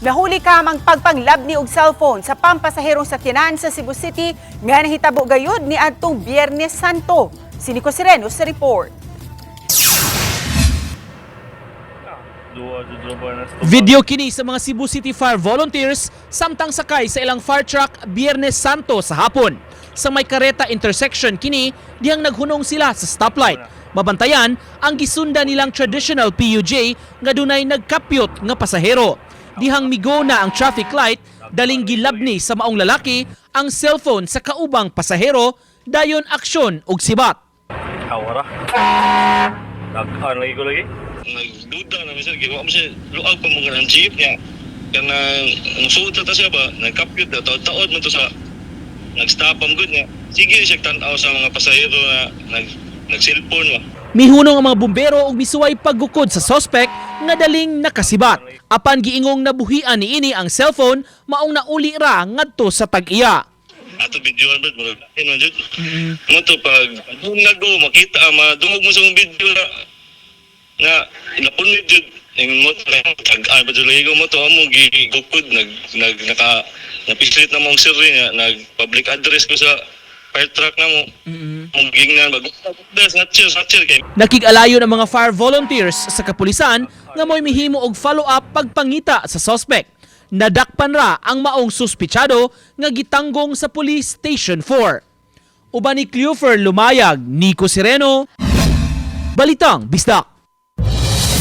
Nahuli ka mang pagpanglabni og cellphone sa pampasaherong sakyanan sa Cebu City nga nahitabo gayud ni adtong Biyernes Santo. Si Nico Sireno sa report. Video kini sa mga Cebu City Fire Volunteers samtang sakay sa ilang fire truck Biyernes Santo sa hapon. Sa may kareta intersection kini dihang naghunong sila sa stoplight. Mabantayan ang gisunda nilang traditional PUJ nga dunay nagkapyot nga pasahero. Dihang migo na ang traffic light, daling gilabni sa maong lalaki ang cellphone sa kaubang pasahero, dayon aksyon og sibat. Awara. Nag-on lagi ko lagi. Nagduda na minsan, giwa mo siya, luag pa mga ng jeep niya. Kana, musuot na ta siya ba, nagkapyot na, taod-taod mo to sa, nag-stop ang good niya. Sige siya tanaw sa mga pasahero na nag-cellphone mo. Mihunong ang mga bumbero og misuway paggukod sa suspect nga daling nakasibat. Apan giingong nabuhian niini ang cellphone maong nauli ra ngadto sa tag-iya. Ato videoan ba mo man jud. Mo to pag nagdo makita madungog mo sa video na ilapon ni jud ning mo tag-an ba jud lagi mo to amo gigukod naka napislit na mong sirri nga nag public address ko sa fire truck na mo. Muging na snatcher kay. Nakig-alayon ang mga fire volunteers sa kapulisan nga mo'y mihimo og follow-up pagpangita sa suspect. Nadakpan ra ang maong suspitsado nga gitanggong sa Police Station 4. Uban ni Cleofer Lumayag, Nico Sireno, Balitang Bisdak.